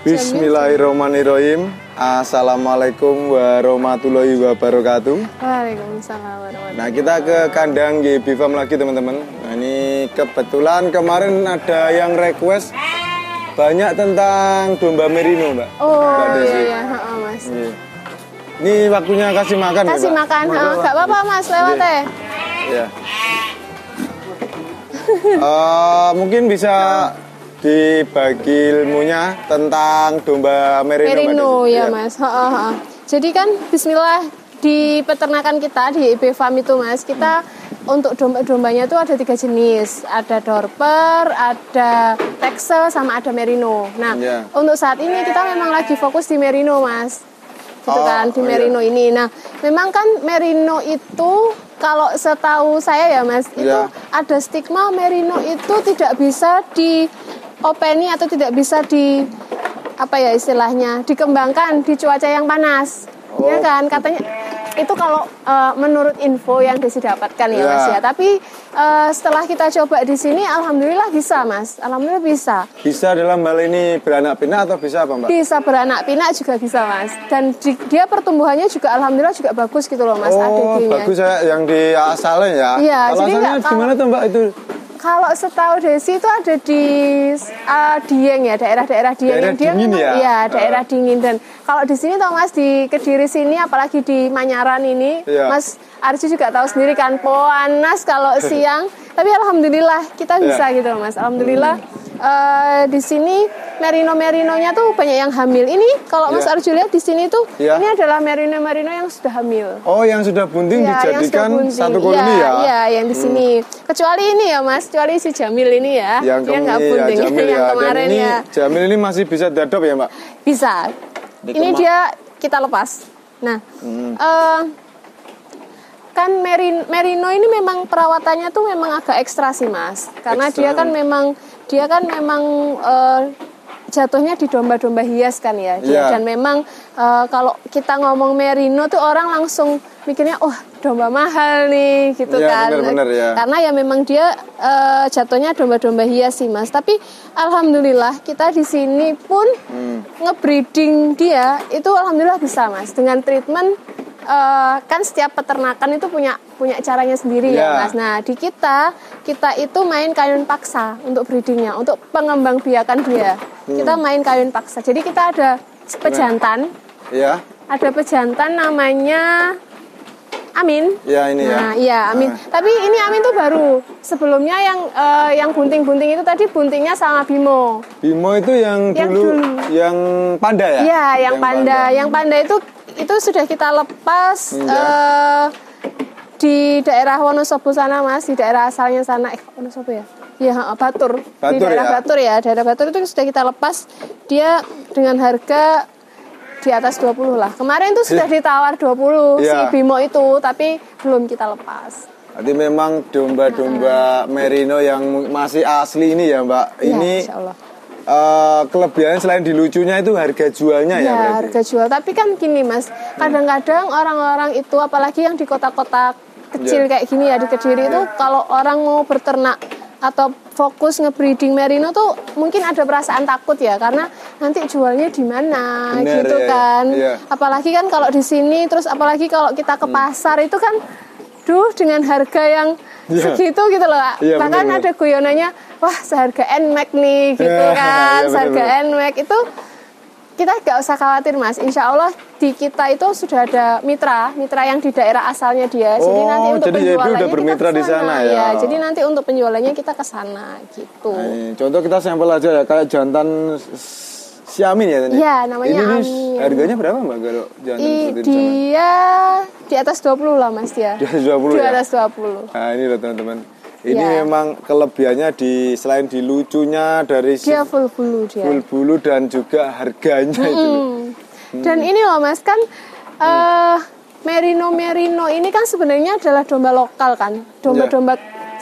Bismillahirrahmanirrahim. Assalamualaikum warahmatullahi wabarakatuh. Waalaikumsalam warahmatullahi wabarakatuh. Nah, kita ke kandang GB Farm lagi teman-teman. Nah, ini kebetulan kemarin ada yang request banyak tentang domba merino, Mbak. Oh iya, Mas. Ini waktunya kasih makan. Kasih ya, makan, nggak apa-apa Mas, lewat ya. Ya. Mungkin bisa dibagi ilmunya tentang domba merino ya Mas. Jadi kan Bismillah di peternakan kita di IB Farm itu Mas, kita untuk domba-dombanya tuh ada 3 jenis, ada Dorper, ada Texel, sama ada merino. Nah untuk saat ini kita memang lagi fokus di merino Mas, gitu kan, di merino ini. Nah memang kan merino itu kalau setahu saya ya Mas, itu ada stigma merino itu tidak bisa di openi atau tidak bisa di apa ya istilahnya dikembangkan di cuaca yang panas, ya kan katanya itu kalau menurut info yang Desi dapatkan ya Mas ya. Tapi setelah kita coba di sini, alhamdulillah bisa Mas, alhamdulillah bisa. Bisa dalam hal ini beranak pinak atau bisa apa Mbak? Bisa beranak pinak juga bisa Mas. Dan dia pertumbuhannya juga alhamdulillah juga bagus gitu loh Mas. Bagus ya yang di asalnya ya. Iya. Kalau asalnya gimana tuh Mbak itu? Kalau setahu Desi itu ada di Dieng ya, daerah-daerah Dieng. Daerah dingin ya? Iya, daerah dingin. Dan kalau di sini tau Mas, di Kediri sini, apalagi di Manyaran ini, Mas Arji juga tahu sendiri kan, panas kalau siang. Tapi alhamdulillah kita bisa gitu loh Mas. Alhamdulillah di sini merino-merinonya tuh banyak yang hamil. Ini kalau Mas Arju lihat di sini tuh ini adalah merino-merino yang sudah hamil. Oh, yang sudah bunting dijadikan satu koloni ya? Iya, yang di sini. Kecuali ini ya Mas, kecuali si Jamil ini ya. Yang nggak bunting, yang kemarin ini, ya. Jamil ini masih bisa diadop ya Mbak? Bisa. Ini dia kita lepas. Nah, kan merino ini memang perawatannya tuh memang agak ekstra sih Mas, karena dia kan memang jatuhnya di domba-domba hias kan ya. Dan memang kalau kita ngomong merino tuh orang langsung mikirnya domba mahal nih gitu kan. Bener, ya. Karena ya memang dia jatuhnya domba-domba hias sih Mas. Tapi alhamdulillah kita di sini pun ngebreeding dia itu alhamdulillah bisa Mas, dengan treatment. Kan setiap peternakan itu punya caranya sendiri ya Mas. Nah di kita itu main kawin paksa untuk breedingnya, untuk pengembangbiakan dia. Kita main kawin paksa. Jadi kita ada pejantan. Ada pejantan namanya Amin. Amin. Tapi ini Amin tuh baru. Sebelumnya yang bunting-bunting itu tadi buntingnya sama Bimo. Bimo itu yang dulu yang panda ya? Iya, yang panda. Yang panda itu sudah kita lepas di daerah Wonosobo sana Mas, di daerah asalnya sana Wonosobo ya? Iya, Batur. Di daerah Batur ya. Daerah Batur itu sudah kita lepas dia dengan harga di atas 20 lah. Kemarin itu sudah ditawar 20 si Bimo itu, tapi belum kita lepas. Jadi memang domba-domba merino yang masih asli ini ya Mbak. Ini Insya Allah. Kelebihannya selain di lucunya itu harga jualnya ya berarti? Harga jual. Tapi kan gini Mas, kadang-kadang orang-orang itu apalagi yang di kota-kota kecil kayak gini ya, di Kediri itu kalau orang mau berternak atau fokus ngebreeding merino tuh mungkin ada perasaan takut ya, karena nanti jualnya di mana gitu kan. Apalagi kan kalau di sini, terus apalagi kalau kita ke pasar itu kan dengan harga yang segitu gitu loh. Bahkan ada guyonannya, wah seharga NMAX nih gitu kan. Seharga NMAX itu kita gak usah khawatir Mas. Insya Allah di kita itu sudah ada mitra yang di daerah asalnya dia. Jadi nanti untuk penjualannya udah bermitra kita di sana ya. Jadi nanti untuk penjualannya kita ke sana gitu. Nah, contoh kita sampel aja ya, kayak jantan si Amin ya tadi? Iya, namanya Amin. Harganya berapa Mbak kalau jantan seperti dia di atas 20 lah Mas dia. Di atas 20 Di atas 20. Nah ini loh teman-teman. Ini memang kelebihannya selain di lucunya dari dia full bulu dia. Full bulu dan juga harganya itu. Dan ini loh Mas kan merino ini kan sebenarnya adalah domba lokal kan. Domba-domba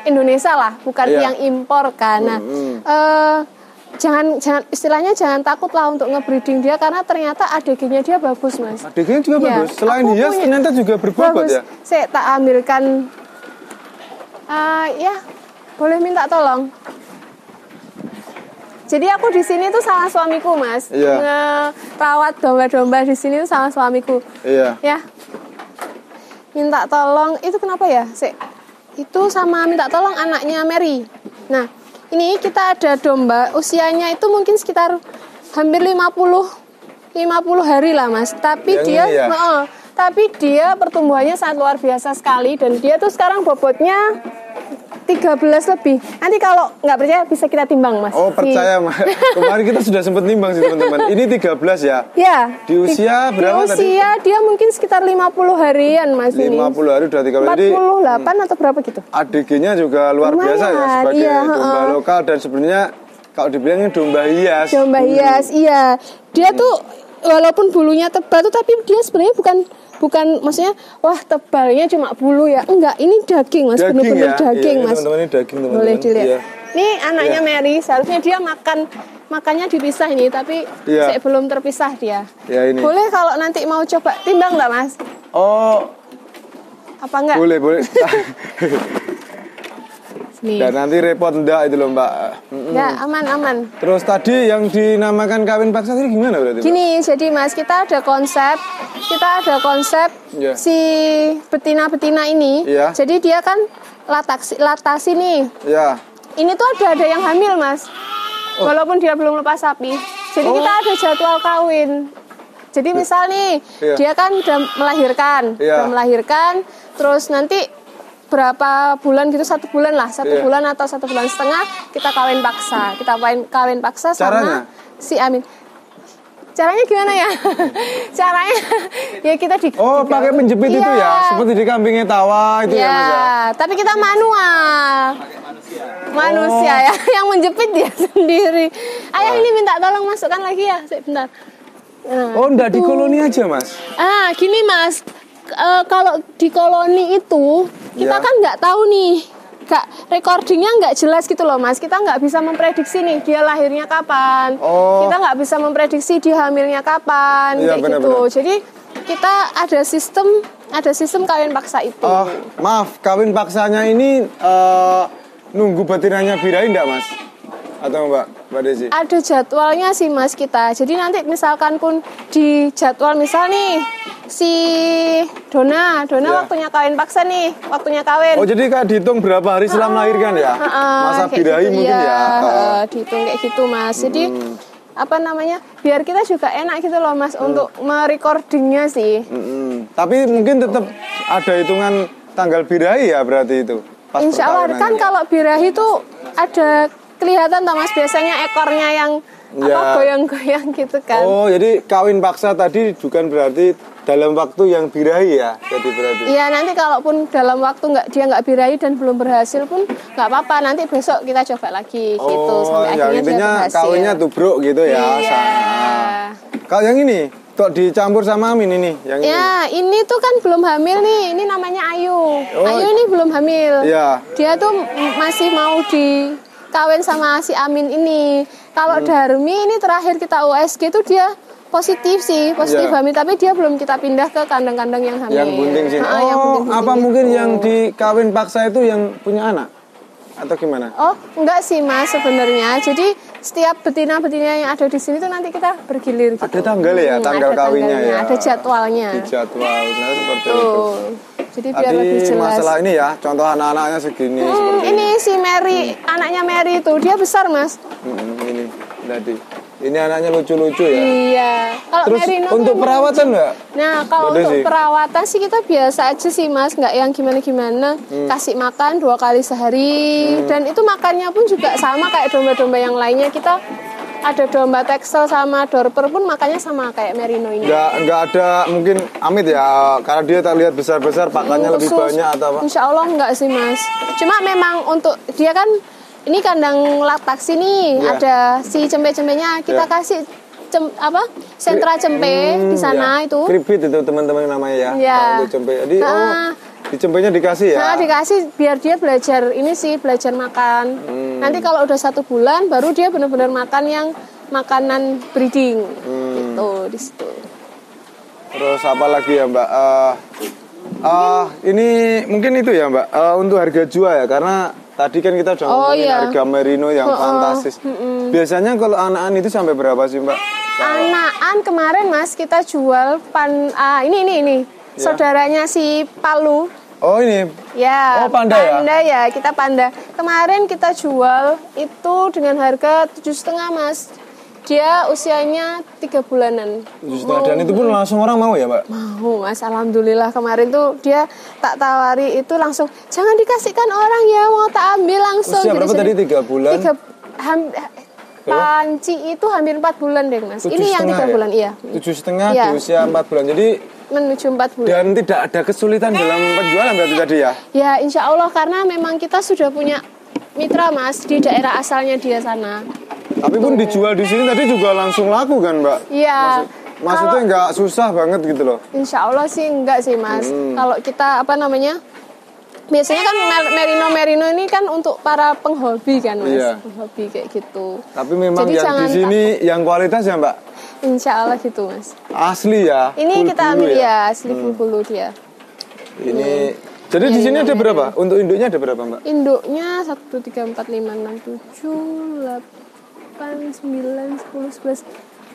Indonesia lah, bukan yang impor kan. Nah, jangan istilahnya jangan takut lah untuk ngebreeding dia, karena ternyata ADG-nya dia bagus Mas. ADG-nya juga bagus. Selain hias ternyata juga berbobot ya. Saya tak ambilkan. Boleh minta tolong. Jadi aku di sini tuh sama suamiku, Mas. Iya. Ngerawat domba-domba di sini tuh sama suamiku. Iya. Ya. Minta tolong itu kenapa ya? Itu sama minta tolong anaknya Mary. Nah, ini kita ada domba usianya itu mungkin sekitar hampir 50 hari lah, Mas. Tapi yang dia ini ya? tapi dia pertumbuhannya sangat luar biasa sekali dan dia tuh sekarang bobotnya 13 lebih. Nanti kalau nggak percaya bisa kita timbang, Mas. Oh, percaya, Mas. Kemarin kita sudah sempat nimbang sih, teman-teman. Ini 13 ya? Ya. Di usia berapa tadi? Di usia dia mungkin sekitar 50 harian, Mas. 50 hari udah 13. 48 atau berapa gitu? ADG-nya juga luar Lumayan, biasa ya sebagai iya, domba lokal dan sebenarnya kalau dibilangnya domba hias. Domba hias, iya. Dia tuh walaupun bulunya tebal tuh tapi dia sebenarnya bukan maksudnya wah tebalnya cuma bulu ya. Enggak, ini daging, Mas. Benar-benar ya? daging, Iya, Mas. Teman-teman, ini daging, teman-teman. Boleh dilihat. Iya. Ini anaknya Mary, seharusnya dia makannya dipisah ini, tapi Iya. belum terpisah dia. Ya ini. Boleh kalau nanti mau coba timbang nggak, Mas? Oh, Apa enggak? boleh. Nih. Dan nanti repot enggak itu loh, Mbak. Ya, aman. Terus tadi yang dinamakan kawin paksa ini gimana berarti, Mbak? Gini, jadi Mas, kita ada konsep Iya. si betina-betina ini. Iya. Jadi dia kan latasi nih. Ya. Ini tuh ada yang hamil, Mas. Walaupun dia belum lepas sapi. Jadi kita ada jadwal kawin. Jadi misal nih, Iya. dia kan udah Iya. melahirkan, terus nanti berapa bulan gitu, 1 bulan lah, 1 Iya. bulan atau 1 bulan setengah kita kawin paksa. Kita kawin paksa sama Caranya? si Amin. Caranya gimana ya? Caranya ya kita Pakai menjepit itu ya, seperti di kambingnya tawa itu ya, Mas ya. tapi kita manual. Manusia ya, yang menjepit dia sendiri. Ayah ini minta tolong masukkan lagi ya, sebentar. Nah, Enggak di koloni aja, Mas. Gini Mas, kalau di koloni itu kita Ya. kan nggak tahu nih, recordingnya nggak jelas gitu loh, Mas. Kita nggak bisa memprediksi nih dia lahirnya kapan. Kita nggak bisa memprediksi dia hamilnya kapan, Iya, kayak benar-benar. gitu. Jadi kita ada sistem kawin paksa itu. Maaf, kawin paksanya ini nunggu betinanya birahi enggak, Mas? Atau Mbak Desi? Ada jadwalnya sih, Mas, kita. Jadi nanti misalkan pun di jadwal misal nih si Dona Ya. waktunya kawin paksa nih, waktunya kawin. Oh, jadi kayak dihitung berapa hari setelah melahirkan ya? Masa Kayak birahi gitu, mungkin ya? Dihitung kayak gitu, Mas. Jadi apa namanya? Biar kita juga enak gitu loh, Mas, untuk merecordingnya sih. Tapi mungkin tetap ada hitungan tanggal birahi ya berarti itu? Pas Insya Allah kan perkawinannya. kalau birahi itu ada kelihatan toh, Mas, biasanya ekornya yang Ya. goyang-goyang gitu kan. Oh, jadi kawin paksa tadi bukan berarti dalam waktu yang birahi ya? Jadi berarti. Iya, nanti kalaupun dalam waktu dia nggak birahi dan belum berhasil pun nggak apa-apa, nanti besok kita coba lagi gitu sampai yang akhirnya dia intinya berhasil. kawinnya tubruk gitu ya. Iya. Kalau yang ini kok dicampur sama Amin ini? Yang Ya, ini tuh kan belum hamil nih. Ini namanya Ayu. Ayu ini belum hamil. Iya. Dia tuh masih mau dikawin sama si Amin ini. Kalau Darmi ini terakhir kita USG tuh dia positif Iya. hamil, tapi dia belum kita pindah ke kandang-kandang yang hamil. yang bunting sini. Yang bunting-bunting Apa itu. mungkin yang dikawin paksa itu yang punya anak? Atau gimana? Oh, enggak sih, Mas, sebenarnya. Jadi setiap betina-betina yang ada di sini tuh nanti kita bergilir gitu. Ada tanggal ya, tanggal ada kawinnya tanggalnya, ya. Ada jadwalnya. Di jadwal, nah seperti itu. Tuh. Jadi biar Tadi lebih jelas. masalah ini ya, contoh anak-anaknya segini seperti Ini si Mary, anaknya Mary itu, dia besar, Mas. ini tadi. Ini anaknya lucu-lucu ya. Iya. Kalau Terus Merino untuk memang perawatan lucu. nggak? Nah, kalau Mbak untuk Desi? perawatan sih kita biasa aja sih, Mas, nggak yang gimana-gimana. Kasih makan 2 kali sehari, dan itu makannya pun juga sama kayak domba-domba yang lainnya. Kita ada domba Texel sama Dorper pun makannya sama kayak Merino ini. Nggak ada mungkin Amit ya, karena dia tak lihat besar-besar pakannya lebih Khusus, banyak atau apa? Insya Allah enggak sih, Mas. Cuma memang untuk dia kan ini kandang lataksi nih, Iya. ada si cempe-cempenya kita Iya. kasih sentra cempe di sana ya. itu. Kripit itu teman-teman namanya ya. Iya. Kalau untuk cempe. Jadi Nah. di cempenya dikasih ya. Nah, dikasih biar dia belajar ini sih, belajar makan. Nanti kalau udah 1 bulan baru dia benar-benar makan yang makanan breeding. Gitu di situ. Terus apa lagi ya, Mbak? Ini mungkin itu ya, Mbak. Untuk harga jual ya, karena tadi kan kita udah ngomongin harga merino yang fantastis. Biasanya kalau anakan itu sampai berapa sih Mbak? Anakan kemarin Mas kita jual ini. Ya. Saudaranya si Palu. Oh ini? Ya, panda ya? Panda ya, kita panda. Kemarin kita jual itu dengan harga 7,5 Mas. Dia usianya 3 bulanan. 7,5 dan itu pun langsung orang mau ya Mbak? Mau Mas, alhamdulillah. Kemarin tuh dia tak tawari itu langsung, jangan dikasihkan orang ya, mau tak ambil langsung. Usia berapa tadi? 3 bulan? Panci itu hampir 4 bulan deh Mas. Ini yang 3 bulan, iya. 7,5 di usia 4 bulan, jadi menuju 4 bulan. Dan tidak ada kesulitan dalam penjualan berarti tadi ya? Ya insya Allah, karena memang kita sudah punya mitra Mas di daerah asalnya dia sana. Tapi pun dijual di sini tadi juga langsung laku kan Mbak? Iya. Maksudnya nggak susah banget gitu loh? Insya Allah sih enggak sih Mas. Kalau kita biasanya kan merino ini kan untuk para penghobi kan Mas. Iya. Penghobi kayak gitu. Tapi memang jadi yang di sini yang kualitas ya Mbak? Insya Allah gitu Mas. Asli ya? Ini kita ambil ya asli full dia. Ini jadi di sini ada berapa? Untuk induknya ada berapa Mbak? Induknya 1, 2, 3, 4, 5, 6, 7, 8, 9, 10, 11,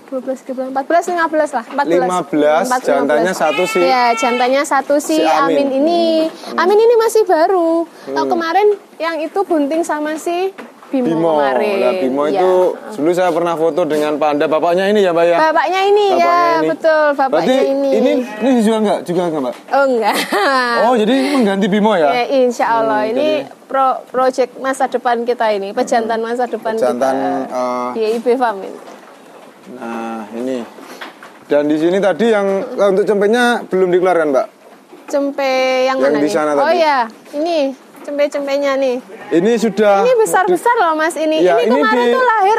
12, 13, 14, 15 lah. 15, jantannya 1 sih. Ya, jantannya 1 si Amin ini. Amin ini masih baru. Kemarin yang itu bunting sama si Bimo kemarin. Nah, Bimo itu dulu saya pernah foto dengan panda bapaknya ini ya Mbak ya? Bapaknya ini. Betul, bapaknya ini. Ini dijual nggak? Juga nggak Mbak? Oh enggak. Oh jadi mengganti Bimo ya? Ya insya Allah ini project masa depan kita ini, pejantan masa depan kita di IB Farm ini. Nah ini. Dan di sini tadi yang untuk cempenya belum dikeluarkan Mbak? Cempe yang mana di nih? Sana oh tadi. ya, ini cempe-cempenya nih. Ini sudah. Ini besar-besar loh Mas ini. Ya, ini kemarin tuh lahir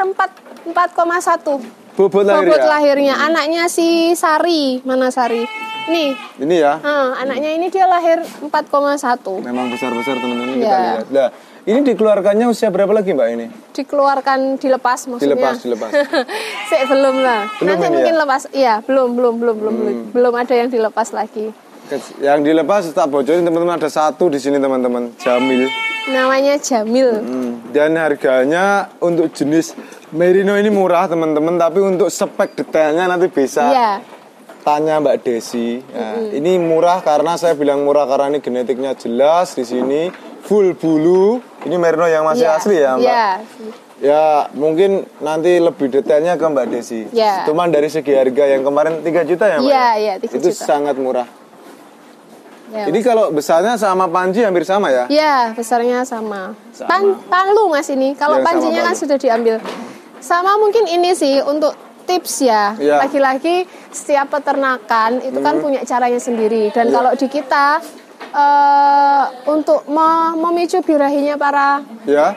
4,1. Bobot lahirnya. Anaknya si Sari, mana Sari? Nih. Ini ya. Anaknya ini dia lahir 4,1. Memang besar-besar teman-teman kita lihat. Nah, ini dikeluarkannya usia berapa lagi Mbak ini? Dikeluarkan dilepas maksudnya. Dilepas. Belum lah. Nanti mungkin lepas. Iya, belum. Belum ada yang dilepas lagi. Yang dilepas tak bocorin teman-teman, ada 1 di sini teman-teman, Jamil. Namanya Jamil. Dan harganya untuk jenis merino ini murah teman-teman, tapi untuk spek detailnya nanti bisa tanya Mbak Desi. Nah, ini murah karena saya bilang murah karena ini genetiknya jelas di sini, full bulu. Ini merino yang masih asli ya Mbak. Ya mungkin nanti lebih detailnya ke Mbak Desi. Cuman dari segi harga yang kemarin 3 juta ya Mbak? Iya 3 juta. Itu sangat murah. Jadi kalau besarnya sama panci hampir sama ya? Iya, besarnya sama. Palu Mas ini. Kalau pancinya kan sudah diambil. Sama mungkin ini sih untuk tips ya. Lagi-lagi setiap peternakan itu kan punya caranya sendiri. Dan kalau di kita untuk memicu birahinya para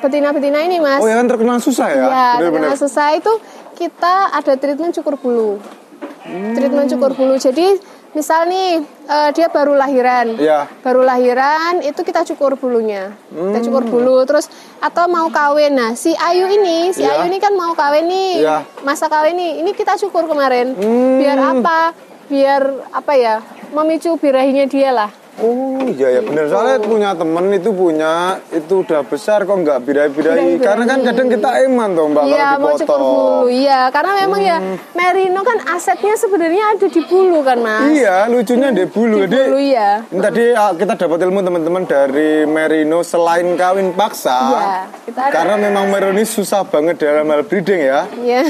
betina-betina ini Mas. Oh ya kan terkenal susah ya? Iya, terkenal susah itu kita ada treatment cukur bulu. Treatment cukur bulu. Jadi misal nih dia baru lahiran, baru lahiran itu kita cukur bulunya, kita cukur bulu terus atau mau kawin. Nah si Ayu ini kan mau kawin nih, masa kawin nih, ini kita cukur kemarin. Biar apa? Biar apa ya? Memicu birahinya dia lah. Oh iya ya benar, soalnya punya temen itu udah besar kok nggak birahi-birahi, karena kan kadang kita eman tuh Mbak kalau mau cukur bulu, karena memang ya merino kan asetnya sebenarnya ada di bulu kan Mas. Iya, lucunya di bulu. Di bulu Ini tadi kita dapat ilmu teman-teman dari merino selain kawin paksa, karena memang merino ini susah banget dalam hal breeding ya. Iya,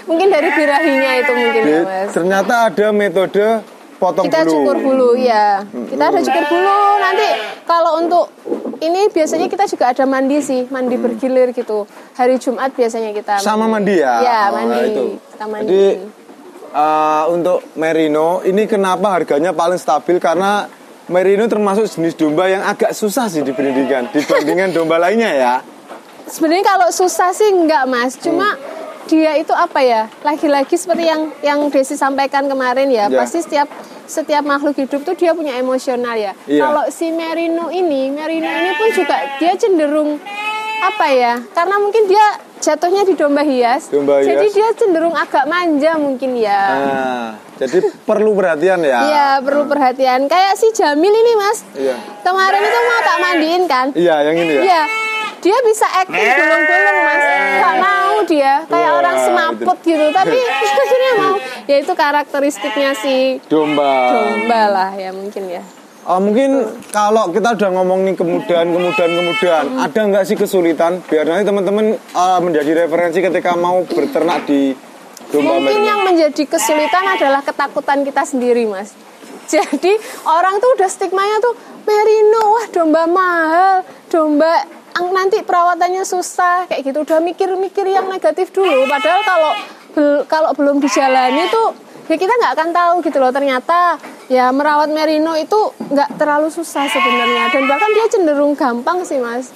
mungkin dari birahinya itu mungkin ya Mas. Ternyata ada metode kita cukur bulu kita ada cukur bulu. Nanti kalau untuk ini biasanya kita juga ada mandi bergilir gitu. Hari Jumat biasanya kita sama mandi ya? Iya mandi. Kita mandi. Jadi untuk merino ini kenapa harganya paling stabil, karena merino termasuk jenis domba yang agak susah sih dibandingkan domba lainnya ya. Sebenarnya kalau susah sih enggak Mas, cuma dia itu apa ya, lagi-lagi seperti yang Desi sampaikan kemarin pasti setiap makhluk hidup tuh dia punya emosional ya. Kalau si merino ini pun juga dia cenderung apa ya, karena mungkin dia jatuhnya di domba hias. Jadi dia cenderung agak manja mungkin ya. Jadi perlu perhatian ya. Iya perlu perhatian. Kayak si Jamil ini Mas, kemarin itu mau tak mandiin kan. Iya yang ini ya. Iya. dia bisa acting gulung-gulung Mas, nggak mau dia kayak orang semaput gitu, tapi akhirnya mau. Ya itu karakteristiknya si domba lah ya mungkin ya. Mungkin kalau kita udah ngomongin kemudahan, ada nggak sih kesulitan biar nanti teman-teman menjadi referensi ketika mau berternak di domba Mungkin merino? yang menjadi kesulitan adalah ketakutan kita sendiri, Mas. Jadi orang tuh udah stigmanya tuh merino, wah domba mahal, domba nanti perawatannya susah kayak gitu. Udah mikir-mikir yang negatif dulu. Padahal kalau belum dijalani tuh ya kita nggak akan tahu gitu loh, ternyata ya merawat merino itu nggak terlalu susah sebenarnya, dan bahkan dia cenderung gampang sih Mas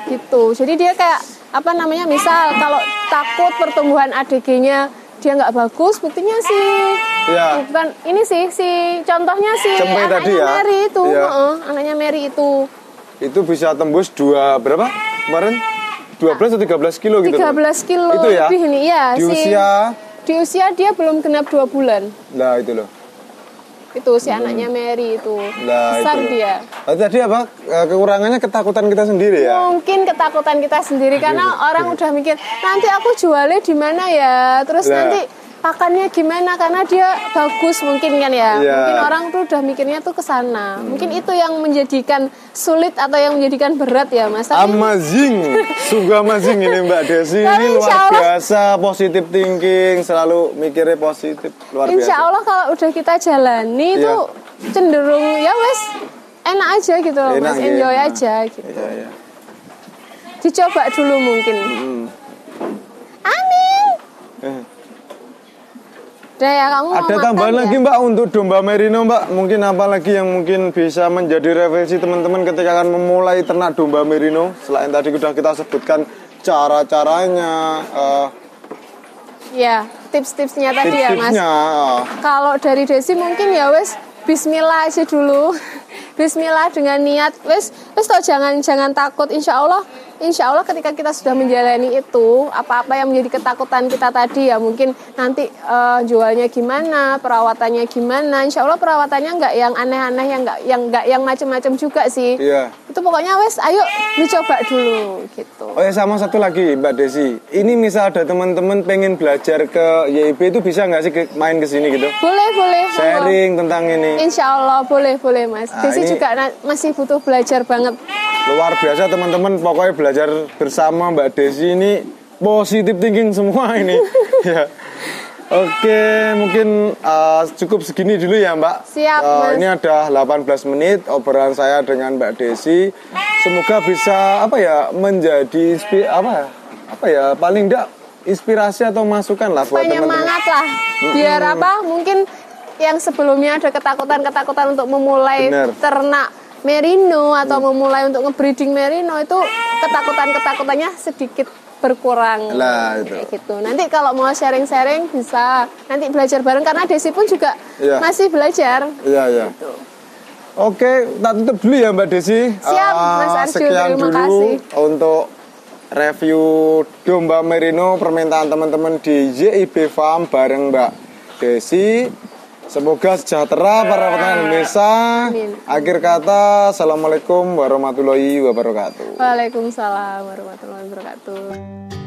gitu. Jadi dia kayak apa namanya, misal kalau takut pertumbuhan ADG-nya dia nggak bagus, buktinya sih bukan ini sih si contohnya si Cempe anaknya tadi ya? Mary itu anaknya Mary itu bisa tembus berapa kemarin 12 atau 13 kilo gitu 13 kilo itu ya? Lebih ini ya di usia dia belum genap 2 bulan. Lah itu loh. Itu si anaknya Mary itu. Lah, besar itu dia. Tadi apa? Kekurangannya ketakutan kita sendiri ya? Mungkin ketakutan kita sendiri karena orang udah mikir nanti aku jualnya di mana ya? Terus nanti pakannya gimana karena dia bagus mungkin kan ya. Mungkin orang tuh udah mikirnya tuh ke sana. Mungkin itu yang menjadikan sulit atau yang menjadikan berat ya Mas. Amazing. Sungguh amazing ini Mbak Desi. Ini luar biasa, positive thinking, selalu mikirnya positif, luar biasa. Insya Allah kalau udah kita jalani tuh cenderung ya wes enak aja gitu loh Mas, enjoy aja gitu. Dicoba dulu mungkin. Amin. Ya, kamu ada tambahan lagi Mbak untuk domba merino Mbak, mungkin apa lagi yang mungkin bisa menjadi referensi teman-teman ketika akan memulai ternak domba merino selain tadi sudah kita sebutkan cara-caranya tips-tipsnya tadi ya Mas. Kalau dari Desi mungkin ya wes bismillah aja dulu. Bismillah dengan niat wes toh jangan takut. Insya Allah ketika kita sudah menjalani itu, apa-apa yang menjadi ketakutan kita tadi ya mungkin nanti jualnya gimana, perawatannya gimana. Insya Allah perawatannya nggak yang aneh-aneh, yang macam-macam juga sih. Itu pokoknya wes ayo dicoba dulu gitu. Oh ya, sama satu lagi Mbak Desi, ini misal ada teman-teman pengen belajar ke YIB itu bisa nggak sih main ke sini gitu? Boleh. Sharing tentang ini. Insya Allah boleh Mas. Desi juga masih butuh belajar banget. Luar biasa teman-teman, pokoknya belajar bersama Mbak Desi ini positive thinking semua ini. Oke, mungkin cukup segini dulu ya Mbak. Siap Mas. Ini ada 18 menit obrolan saya dengan Mbak Desi. Semoga bisa menjadi paling enggak inspirasi atau masukan lah buat teman-teman. Penyemangat lah. Biar mungkin yang sebelumnya ada ketakutan untuk memulai ternak merino atau memulai untuk ngebreeding merino itu ketakutannya sedikit berkurang lah itu. Kayak gitu. Nanti kalau mau sharing-sharing bisa nanti belajar bareng karena Desi pun juga masih belajar. Gitu. Oke, tak tutup dulu ya Mbak Desi. Siap, Mas Arjun. Sekian terima dulu kasih. untuk review domba merino permintaan teman-teman di YIB Farm bareng Mbak Desi. Semoga sejahtera para petani Indonesia. Amin. Akhir kata, assalamualaikum warahmatullahi wabarakatuh. Waalaikumsalam warahmatullahi wabarakatuh.